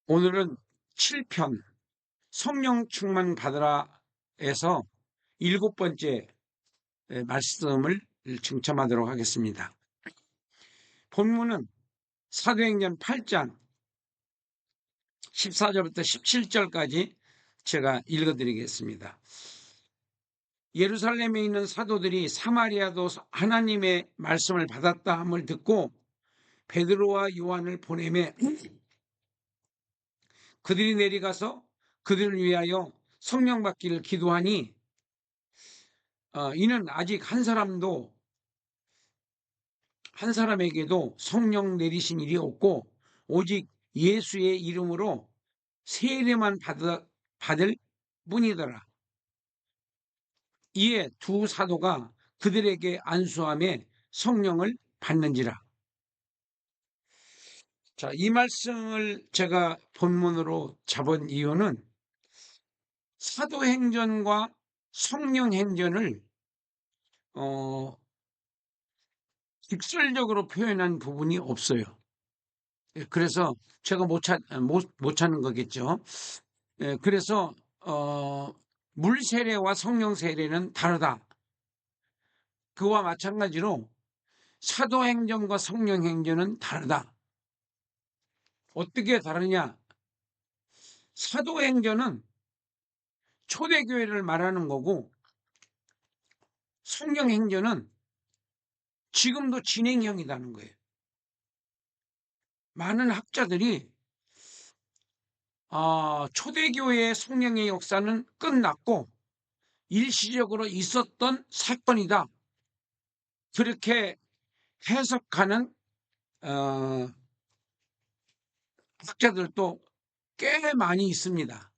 오늘은 7편 성령 충만 받으라에서 7번째 말씀을 증첨하도록 하겠습니다. 본문은 사도행전 8장 14절부터 17절까지 제가 읽어드리겠습니다. 예루살렘에 있는 사도들이 사마리아도 하나님의 말씀을 받았다 함을 듣고 베드로와 요한을 보내매 그들이 내려가서 그들을 위하여 성령 받기를 기도하니 이는 아직 한 사람에게도 성령 내리신 일이 없고 오직 예수의 이름으로 세례만 받을 뿐이더라. 이에 두 사도가 그들에게 안수함에 성령을 받는지라. 자, 이 말씀을 제가 본문으로 잡은 이유는 사도행전과 성령행전을 직설적으로 표현한 부분이 없어요. 그래서 제가 못 찾는 거겠죠. 그래서 물 세례와 성령 세례는 다르다. 그와 마찬가지로 사도행전과 성령행전은 다르다. 어떻게 다르냐? 사도행전은 초대교회를 말하는 거고 성령행전은 지금도 진행형이라는 거예요. 많은 학자들이 초대교회의 성령의 역사는 끝났고 일시적으로 있었던 사건이다. 그렇게 해석하는 학자들도 꽤 많이 있습니다.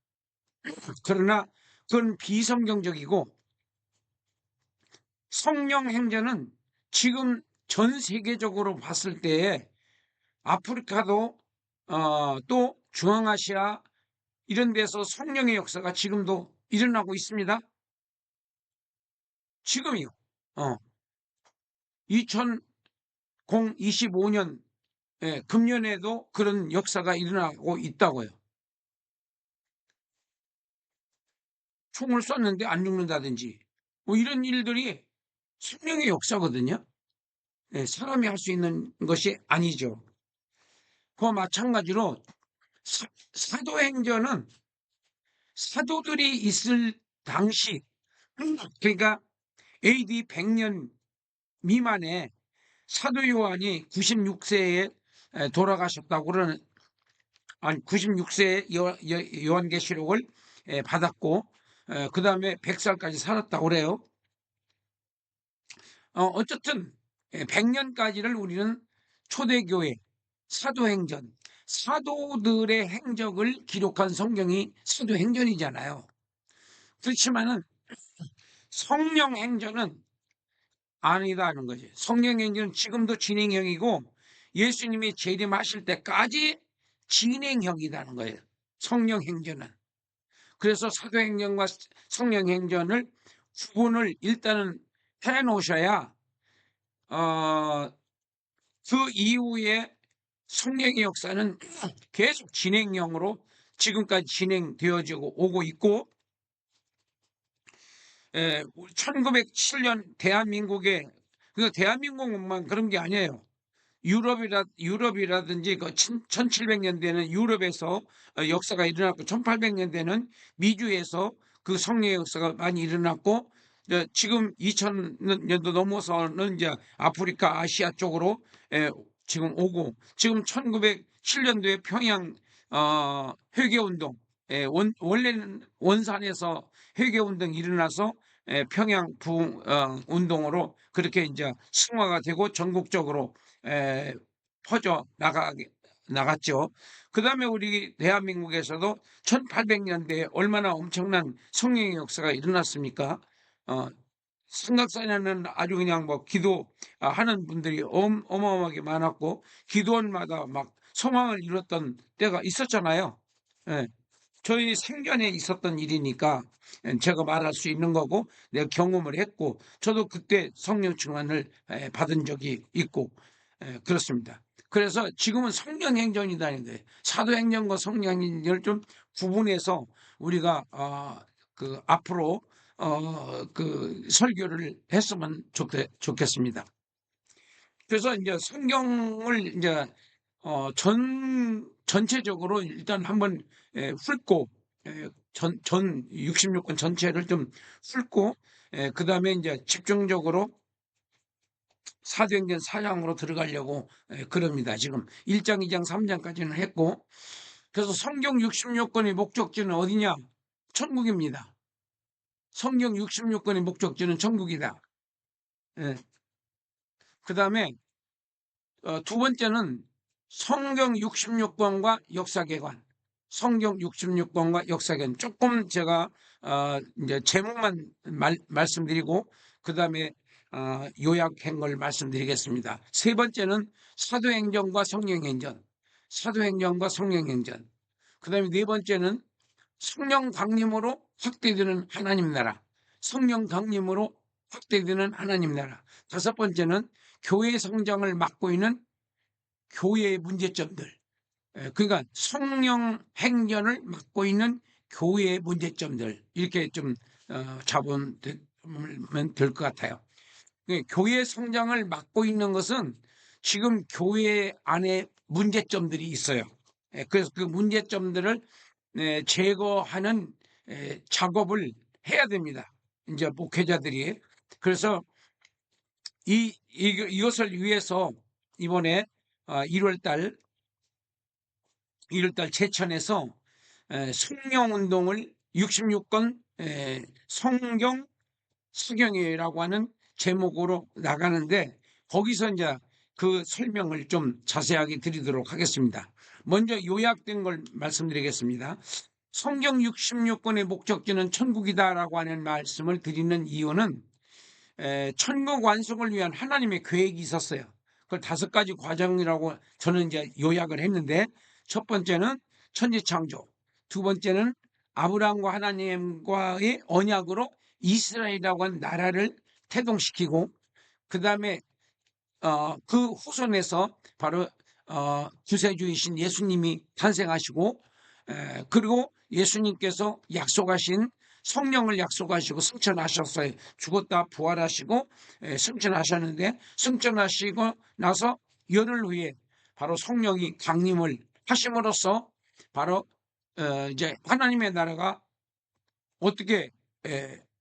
그러나 그건 비성경적이고 성령 행전은 지금 전 세계적으로 봤을 때에 아프리카도 또 중앙아시아 이런 데서 성령의 역사가 지금도 일어나고 있습니다. 지금이요. 2025년 금년에도 그런 역사가 일어나고 있다고요. 총을 쐈는데 안 죽는다든지 뭐 이런 일들이 성령의 역사거든요. 사람이 할 수 있는 것이 아니죠. 그와 마찬가지로 사도행전은 사도들이 있을 당시, 그러니까 AD 100년 미만에 사도 요한이 96세에 돌아가셨다고 그러는, 아니 96세에 요한계시록을 받았고 그 다음에 100살까지 살았다고 그래요. 어쨌든 100년까지를 우리는 초대교회, 사도행전, 사도들의 행적을 기록한 성경이 사도행전이잖아요. 그렇지만은 성령행전은 아니다는 거지. 성령행전은 지금도 진행형이고 예수님이 재림하실 때까지 진행형이라는 거예요. 성령행전은. 그래서 사도행전과 성령행전을 구분을 일단은 해 놓으셔야 그 이후에 성령의 역사는 계속 진행형으로 지금까지 진행되어지고 오고 있고 1907년 대한민국에, 그 대한민국만 그런 게 아니에요. 유럽이라든지 그 1700년대는 유럽에서 역사가 일어났고 1800년대는 미주에서 그 성령의 역사가 많이 일어났고 지금 2000년도 넘어서는 이제 아프리카, 아시아 쪽으로 지금 오고 지금 1907년도에 평양 회개운동, 원래는 원산에서 회개운동이 일어나서 평양 부흥 운동으로 그렇게 이제 승화가 되고 전국적으로 퍼져 나갔죠. 그 다음에 우리 대한민국에서도 1800년대에 얼마나 엄청난 성령의 역사가 일어났습니까? 삼각산에는 아주 그냥 뭐 기도하는 분들이 어마어마하게 많았고 기도원마다 막 소망을 이뤘던 때가 있었잖아요. 예. 저희 생전에 있었던 일이니까 제가 말할 수 있는 거고 내가 경험을 했고 저도 그때 성령 충만을 받은 적이 있고 그렇습니다. 그래서 지금은 성령행전이다 하는 거예요. 사도행전과 성령행전을 좀 구분해서 우리가 앞으로 설교를 했으면 좋겠습니다. 그래서 이제 성경을 이제 전체적으로 일단 한번 훑고, 전 66권 전체를 좀 훑고, 그 다음에 이제 집중적으로 사도행전 4장으로 들어가려고 그럽니다. 지금 1장, 2장, 3장까지는 했고, 그래서 성경 66권의 목적지는 어디냐? 천국입니다. 성경 66권의 목적지는 천국이다. 그 다음에 두 번째는 성경 66권과 역사개관. 성경 66권과 역사개관. 조금 제가 이제 제목만 말씀드리고 그 다음에 요약한 걸 말씀드리겠습니다. 세 번째는 사도행전과 성령행전. 사도행전과 성령행전. 그 다음에 네 번째는 성령 강림으로 확대되는 하나님 나라. 성령 강림으로 확대되는 하나님 나라. 다섯 번째는 교회 성장을 막고 있는 교회의 문제점들. 그러니까 성령 행전을 맡고 있는 교회의 문제점들. 이렇게 좀 잡으면 될 것 같아요. 교회 성장을 맡고 있는 것은 지금 교회 안에 문제점들이 있어요. 그래서 그 문제점들을 제거하는 작업을 해야 됩니다. 이제 목회자들이. 그래서 이것을 위해서 이번에 1월달 제천에서 성령운동을 66권 성경 수경회라고 하는 제목으로 나가는데, 거기서 이제 그 설명을 좀 자세하게 드리도록 하겠습니다. 먼저 요약된 걸 말씀드리겠습니다. 성경 66권의 목적지는 천국이다라고 하는 말씀을 드리는 이유는 천국 완성을 위한 하나님의 계획이 있었어요. 그걸 5가지 과정이라고 저는 이제 요약을 했는데, 첫 번째는 천지창조, 두 번째는 아브라함과 하나님과의 언약으로 이스라엘이라고 하는 나라를 태동시키고, 그 다음에 그 후손에서 바로 구세주이신 예수님이 탄생하시고, 그리고 예수님께서 약속하신 성령을 약속하시고 승천하셨어요. 죽었다 부활하시고 승천하셨는데, 승천하시고 나서 열흘 후에 바로 성령이 강림을 하심으로써 바로 이제 하나님의 나라가 어떻게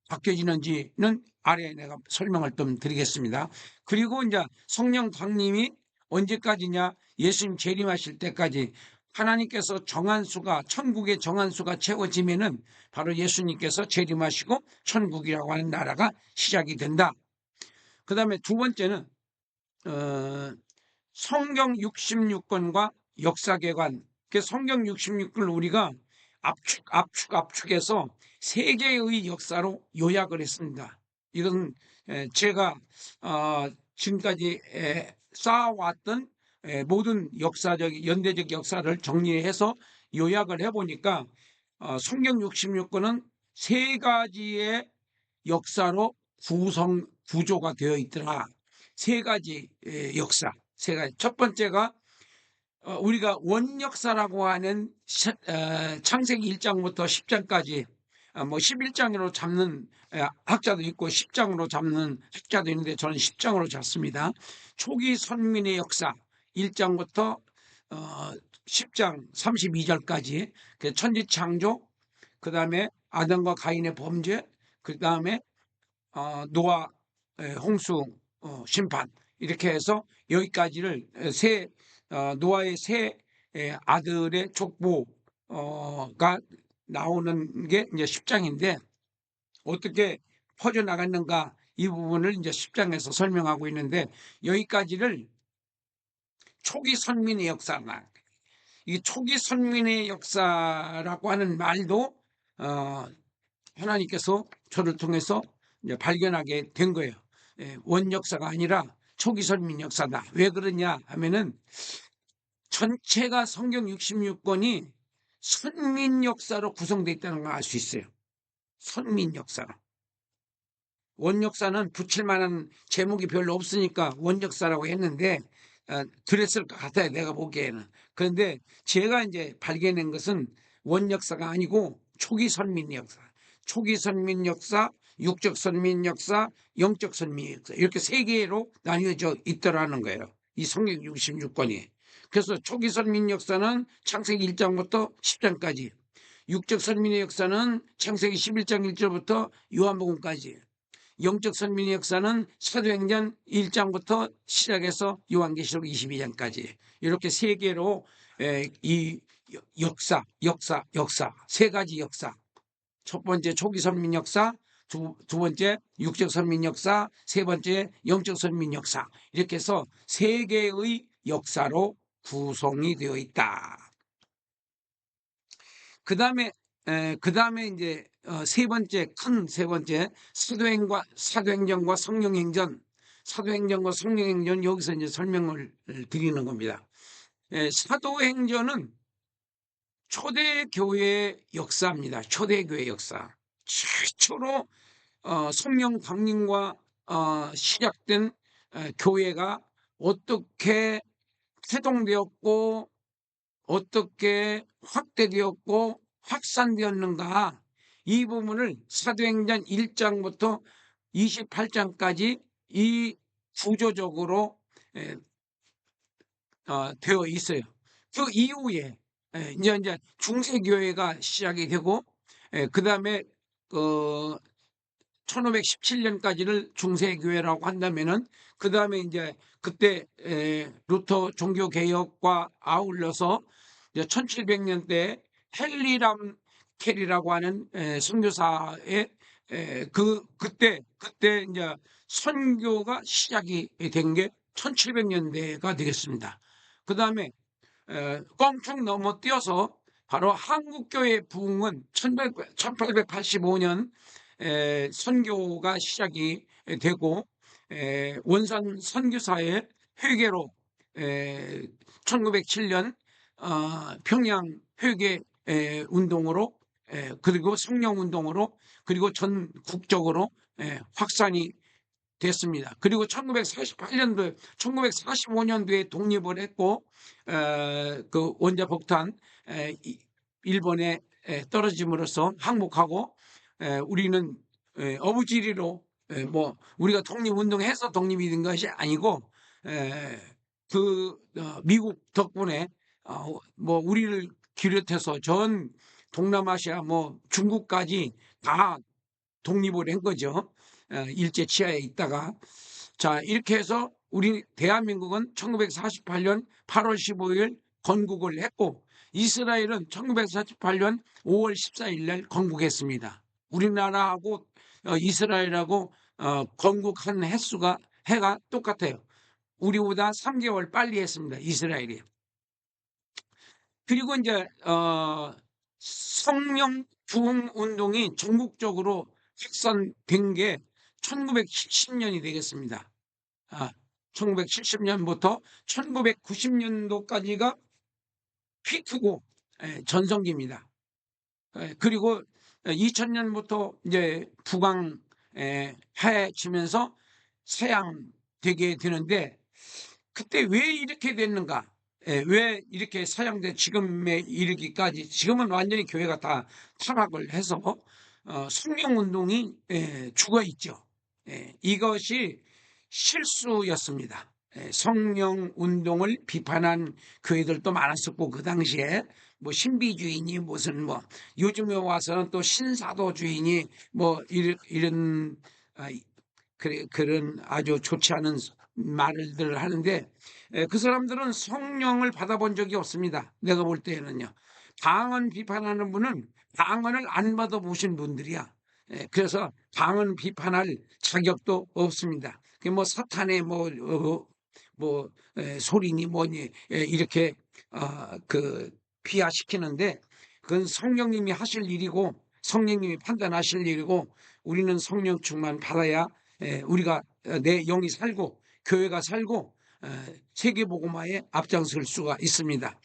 바뀌어지는지는 아래에 내가 설명을 좀 드리겠습니다. 그리고 이제 성령 강림이 언제까지냐? 예수님 재림하실 때까지. 하나님께서 정한 수가, 천국의 정한 수가 채워지면은 바로 예수님께서 재림하시고 천국이라고 하는 나라가 시작이 된다. 그 다음에 두 번째는 성경 66권과 역사개관. 성경 66권을 우리가 압축해서 세계의 역사로 요약을 했습니다. 이건 제가 지금까지 쌓아왔던 모든 역사적, 연대적 역사를 정리해서 요약을 해보니까 성경 66권은 3가지의 역사로 구조가 되어 있더라. 3가지 역사. 첫 번째가 우리가 원역사라고 하는 창세기 1장부터 10장까지, 뭐 11장으로 잡는 학자도 있고 10장으로 잡는 학자도 있는데 저는 10장으로 잡습니다. 초기 선민의 역사 1장부터 10장 32절까지 천지창조, 그 다음에 아담과 가인의 범죄, 그 다음에 노아 홍수 심판, 이렇게 해서 여기까지를 노아의 세 아들의 족보가 나오는 게 이제 10장인데, 어떻게 퍼져나갔는가, 이 부분을 이제 10장에서 설명하고 있는데, 여기까지를 초기 선민의 역사나, 이 초기 선민의 역사라고 하는 말도 하나님께서 저를 통해서 이제 발견하게 된 거예요. 원역사가 아니라 초기 선민 역사다. 왜 그러냐 하면은 전체가 성경 66권이 선민 역사로 구성되어 있다는 걸 알 수 있어요. 선민 역사로. 원역사는 붙일 만한 제목이 별로 없으니까 원역사라고 했는데, 그랬을 것 같아요, 내가 보기에는. 그런데 제가 이제 발견한 것은 원역사가 아니고 초기 선민 역사, 초기 선민 역사, 육적 선민 역사, 영적 선민 역사, 이렇게 세 개로 나뉘어져 있더라는 거예요, 이 성경 66권이. 그래서 초기 선민 역사는 창세기 1장부터 10장까지, 육적 선민의 역사는 창세기 11장 1절부터 요한복음까지, 영적 선민의 역사는 사도행전 1장부터 시작해서 요한계시록 22장까지, 이렇게 세 개로 이 역사 세 가지 역사, 첫 번째 초기 선민 역사, 두 번째 육적 선민 역사, 세 번째 영적 선민 역사, 이렇게 해서 세 개의 역사로 구성이 되어 있다. 그 다음에 이제 세 번째 사도행전과 성령행전, 여기서 이제 설명을 드리는 겁니다. 사도행전은 초대교회 역사입니다. 초대교회 역사. 최초로 성령 강림과 시작된 교회가 어떻게 태동되었고 어떻게 확대되었고 확산되었는가, 이 부분을 사도행전 1장부터 28장까지 이 구조적으로 되어 있어요. 그 이후에 이제 중세교회가 시작이 되고, 그 다음에 1517년까지를 중세교회라고 한다면은, 그 다음에 이제 그때 루터 종교개혁과 아울러서 1700년대 헨리 람켈이라고 하는 선교사의 그때 이제 선교가 시작이 된 게 1700년대가 되겠습니다. 그 다음에 껑충 넘어뛰어서 바로 한국교회 부흥은 1885년 선교가 시작이 되고, 원산 선교사의 회개로 1907년 평양 회개 운동으로, 그리고 성령 운동으로, 그리고 전국적으로 확산이 됐습니다. 그리고 1945년도에 독립을 했고, 그 원자폭탄 일본에 떨어짐으로써 항복하고, 우리는 어부지리로, 뭐 우리가 독립운동해서 독립이 된 것이 아니고, 미국 덕분에 뭐 우리를 비롯해서 전 동남아시아, 뭐 중국까지 다 독립을 한 거죠. 일제 치하에 있다가. 자, 이렇게 해서 우리 대한민국은 1948년 8월 15일 건국을 했고, 이스라엘은 1948년 5월 14일 날 건국했습니다. 우리나라하고 이스라엘하고 건국한 해가 똑같아요. 우리보다 3개월 빨리 했습니다, 이스라엘이. 그리고 이제 성령 부흥 운동이 전국적으로 확산된 게 1970년이 되겠습니다. 1970년부터 1990년도까지가 피크고 전성기입니다. 그리고 2000년부터 이제 북왕 해지면서 서양되게 되는데, 그때 왜 이렇게 됐는가? 왜 이렇게 서양돼 지금에 이르기까지, 지금은 완전히 교회가 다 타락을 해서 성령운동이 죽어 있죠. 이것이 실수였습니다. 성령운동을 비판한 교회들도 많았었고, 그 당시에 뭐 신비주의니 무슨 뭐, 요즘에 와서는 또 신사도주의니 뭐 이런 그런 아주 좋지 않은 말들을 하는데, 그 사람들은 성령을 받아본 적이 없습니다. 내가 볼 때는요. 방언 비판하는 분은 방언을 안 받아보신 분들이야. 그래서 방언 비판할 자격도 없습니다. 뭐 사탄의 소리니 뭐니 이렇게 비하시키는데, 그건 성령님이 하실 일이고 성령님이 판단하실 일이고, 우리는 성령 충만 받아야 우리가 내 영이 살고 교회가 살고 세계복음화에 앞장설 수가 있습니다.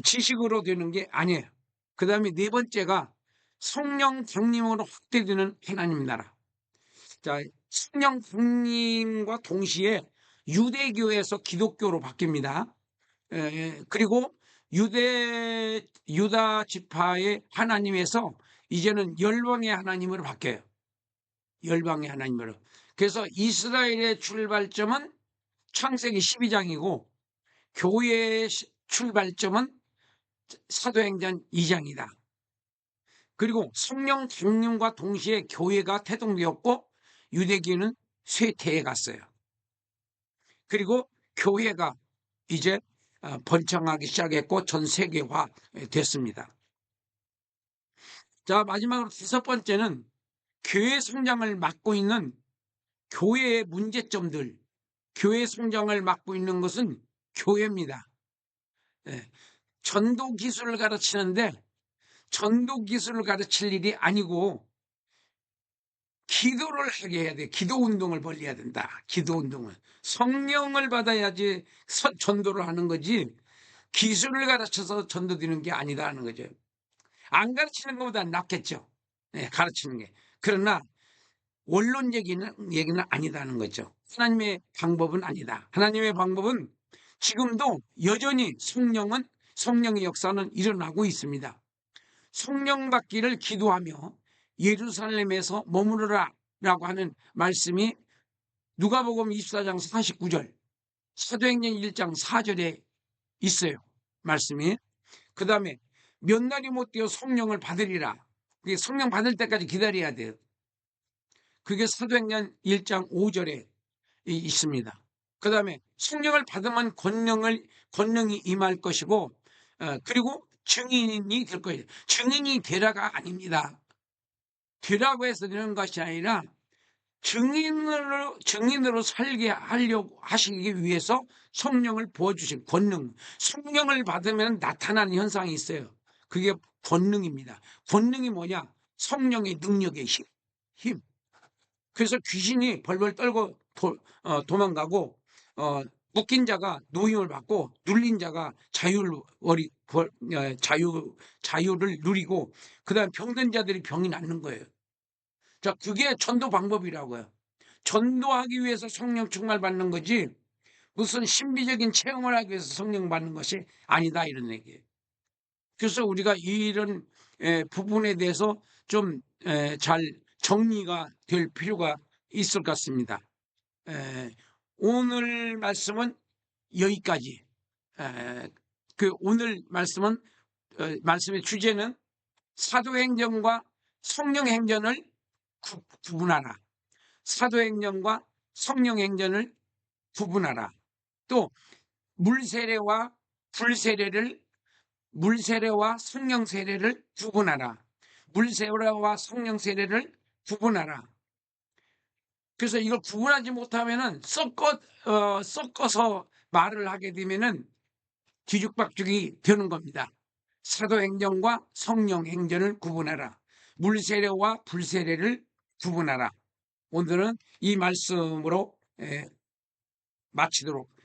지식으로 되는 게 아니에요. 그 다음에 네 번째가 성령 강림으로 확대되는 하나님 나라. 자, 성령 강림과 동시에 유대교에서 기독교로 바뀝니다. 그리고 유다 지파의 하나님에서 이제는 열방의 하나님으로 바뀌어요. 열방의 하나님으로. 그래서 이스라엘의 출발점은 창세기 12장이고 교회의 출발점은 사도행전 2장이다. 그리고 성령 강림과 동시에 교회가 태동되었고 유대교는 쇠퇴해 갔어요. 그리고 교회가 이제 번창하기 시작했고 전 세계화 됐습니다. 자, 마지막으로 5번째는 교회 성장을 막고 있는 교회의 문제점들. 교회 성장을 막고 있는 것은 교회입니다. 전도 기술을 가르치는데 전도 기술을 가르칠 일이 아니고 기도를 하게 해야 돼. 기도 운동을 벌려야 된다. 기도 운동을. 성령을 받아야지 전도를 하는 거지 기술을 가르쳐서 전도되는 게 아니다 하는 거죠. 안 가르치는 것보다 낫겠죠. 가르치는 게. 그러나 원론 얘기는 아니다는 거죠. 하나님의 방법은 아니다. 하나님의 방법은 지금도 여전히 성령의 역사는 일어나고 있습니다. 성령 받기를 기도하며 예루살렘에서 머무르라 라고 하는 말씀이 누가복음 24장 49절, 사도행전 1장 4절에 있어요. 말씀이. 그 다음에 몇 날이 못 되어 성령을 받으리라. 그게 성령 받을 때까지 기다려야 돼요. 그게 사도행전 1장 5절에 있습니다. 그 다음에 성령을 받으면 권능이 임할 것이고 그리고 증인이 될 거예요. 증인이 되라가 아닙니다. 되라고 해서 되는 것이 아니라 증인으로 살게 하려고 하시기 위해서 성령을 부어주신 권능. 성령을 받으면 나타나는 현상이 있어요. 그게 권능입니다. 권능이 뭐냐? 성령의 능력의 힘. 그래서 귀신이 벌벌 떨고 도망가고 묶인 자가 노임을 받고 눌린 자가 자유를 누리고 그다음 병든 자들이 병이 낫는 거예요. 자, 그게 전도 방법이라고요. 전도하기 위해서 성령 충만 받는 거지 무슨 신비적인 체험을 하기 위해서 성령 받는 것이 아니다 이런 얘기예요. 그래서 우리가 이런 부분에 대해서 좀 잘 정리가 될 필요가 있을 것 같습니다. 오늘 말씀은 여기까지. 오늘 말씀의 주제는 사도행전과 성령행전을 구분하라. 사도행전과 성령행전을 구분하라. 또 물세례와 성령 세례를 구분하라. 물세례와 성령 세례를 구분하라. 그래서 이걸 구분하지 못하면은 섞어서 말을 하게 되면은 뒤죽박죽이 되는 겁니다. 사도행전과 성령행전을 구분하라. 물세례와 불세례를 구분하라. 오늘은 이 말씀으로 마치도록